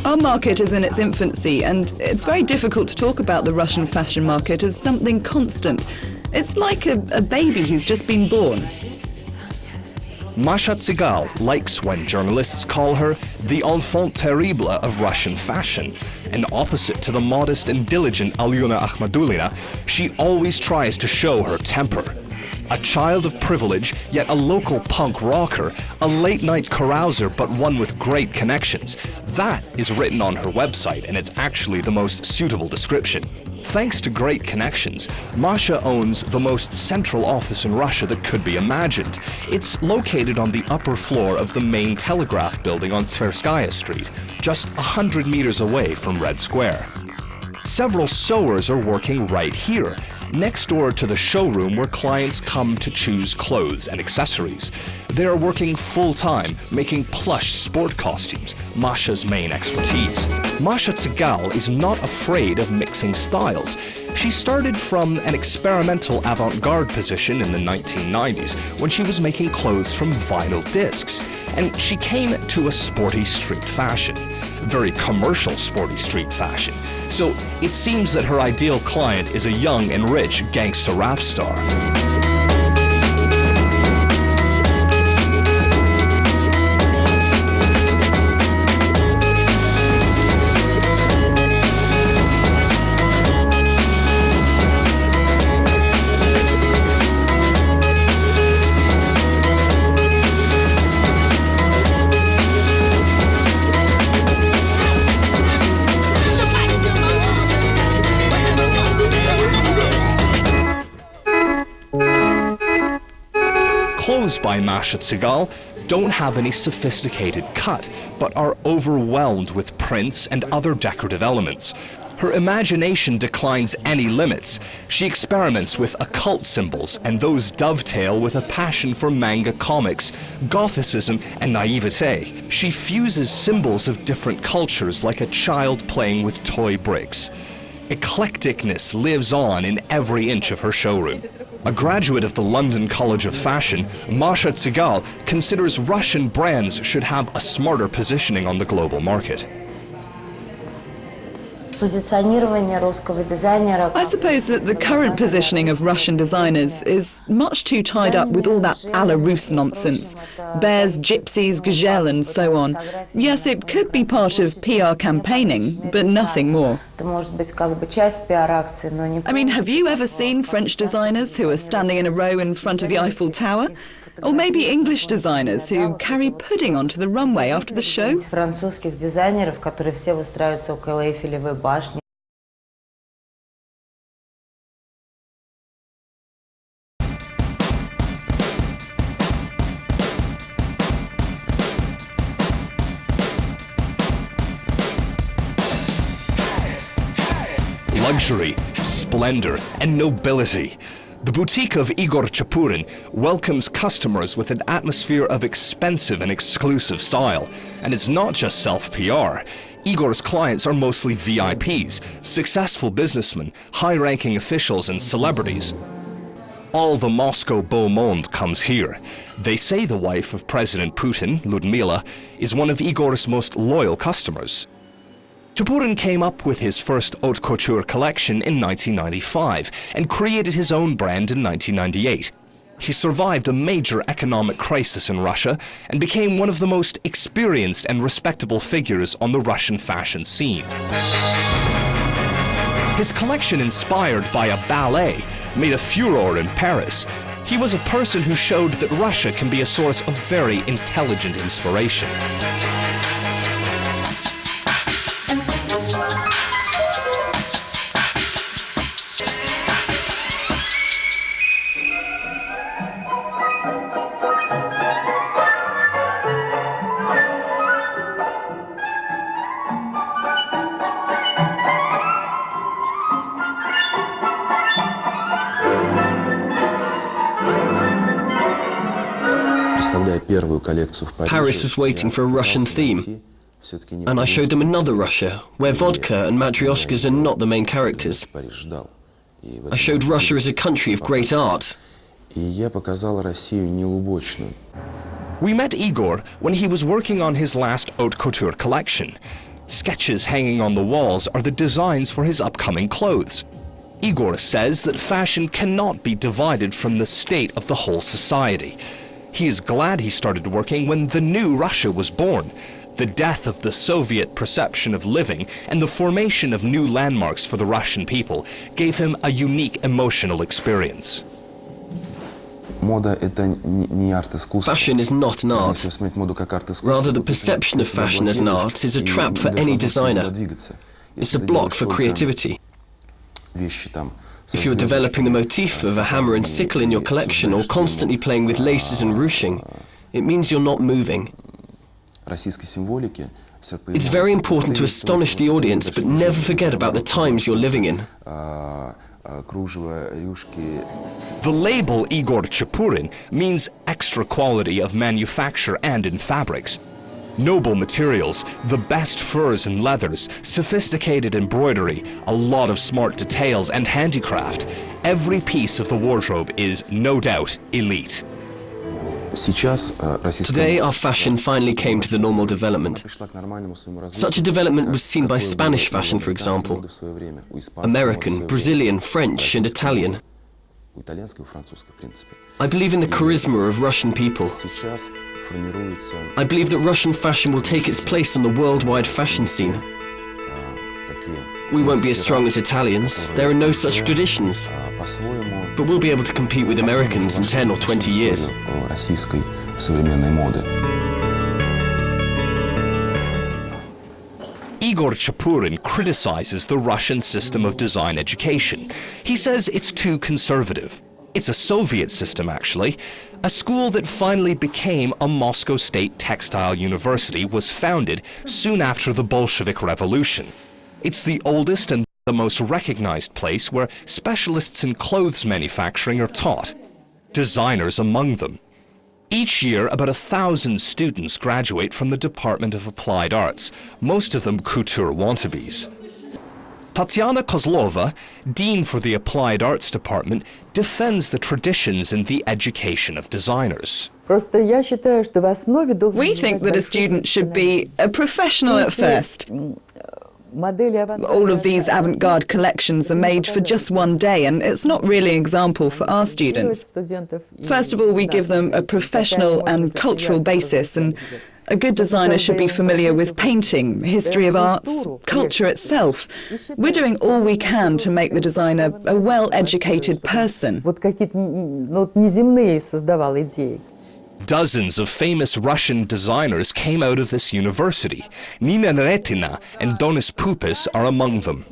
Our market is in its infancy, and it's very difficult to talk about the Russian fashion market as something constant. It's like a baby who's just been born. Masha Tsigal likes when journalists call her the enfant terrible of Russian fashion. And opposite to the modest and diligent Alyona Akhmadulina, she always tries to show her temper. A child of privilege, yet a local punk rocker, a late-night carouser, but one with great connections. That is written on her website, and it's actually the most suitable description. Thanks to great connections, Masha owns the most central office in Russia that could be imagined. It's located on the upper floor of the main telegraph building on Tverskaya Street, just 100 meters away from Red Square. Several sewers are working right here, next door to the showroom where clients come to choose clothes and accessories. They are working full-time, making plush sport costumes, Masha's main expertise. Masha Tsigal is not afraid of mixing styles. She started from an experimental avant-garde position in the 1990s when she was making clothes from vinyl discs, and she came to a sporty street fashion, very commercial sporty street fashion. So it seems that her ideal client is a young and rich gangster rap star. Clothes by Masha Tsigal don't have any sophisticated cut, but are overwhelmed with prints and other decorative elements. Her imagination declines any limits. She experiments with occult symbols, and those dovetail with a passion for manga comics, gothicism, and naivete. She fuses symbols of different cultures like a child playing with toy bricks. Eclecticness lives on in every inch of her showroom. A graduate of the London College of Fashion, Masha Tsigal considers Russian brands should have a smarter positioning on the global market. I suppose that the current positioning of Russian designers is much too tied up with all that à la Russe nonsense. Bears, gypsies, gazelle and so on. Yes, it could be part of PR campaigning, but nothing more. I mean, have you ever seen French designers who are standing in a row in front of the Eiffel Tower? Or maybe English designers who carry pudding onto the runway after the show? Luxury, splendor, and nobility. The boutique of Igor Chapurin welcomes customers with an atmosphere of expensive and exclusive style. And it's not just self-PR. Igor's clients are mostly VIPs, successful businessmen, high-ranking officials, and celebrities. All the Moscow beau monde comes here. They say the wife of President Putin, Ludmila, is one of Igor's most loyal customers. Chapurin came up with his first haute couture collection in 1995 and created his own brand in 1998. He survived a major economic crisis in Russia and became one of the most experienced and respectable figures on the Russian fashion scene. His collection, inspired by a ballet, made a furor in Paris. He was a person who showed that Russia can be a source of very intelligent inspiration. Paris was waiting for a Russian theme, and I showed them another Russia, where vodka and matryoshkas are not the main characters. I showed Russia as a country of great art. We met Igor when he was working on his last haute couture collection. Sketches hanging on the walls are the designs for his upcoming clothes. Igor says that fashion cannot be divided from the state of the whole society. He is glad he started working when the new Russia was born. The death of the Soviet perception of living and the formation of new landmarks for the Russian people gave him a unique emotional experience. Fashion is not an art. Rather, the perception of fashion as an art is a trap for any designer. It's a block for creativity. If you're developing the motif of a hammer and sickle in your collection or constantly playing with laces and ruching, it means you're not moving. It's very important to astonish the audience, but never forget about the times you're living in. The label Igor Chapurin means extra quality of manufacture and in fabrics. Noble materials, the best furs and leathers, sophisticated embroidery, a lot of smart details and handicraft. Every piece of the wardrobe is, no doubt, elite. Today, our fashion finally came to the normal development. Such a development was seen by Spanish fashion, for example, American, Brazilian, French, and Italian. I believe in the charisma of Russian people. I believe that Russian fashion will take its place on the worldwide fashion scene. We won't be as strong as Italians, there are no such traditions, but we'll be able to compete with Americans in 10 or 20 years. Igor Chapurin criticizes the Russian system of design education. He says it's too conservative. It's a Soviet system, actually. A school that finally became a Moscow State Textile University was founded soon after the Bolshevik Revolution. It's the oldest and the most recognized place where specialists in clothes manufacturing are taught, designers among them. Each year, about 1,000 students graduate from the Department of Applied Arts, most of them couture wannabes. Tatiana Kozlova, Dean for the Applied Arts Department, defends the traditions in the education of designers. We think that a student should be a professional at first. All of these avant-garde collections are made for just one day, and it's not really an example for our students. First of all, we give them a professional and cultural basis, and a good designer should be familiar with painting, history of arts, culture itself. We're doing all we can to make the designer a well-educated person. Dozens of famous Russian designers came out of this university. Nina Neretina and Donis Pupis are among them.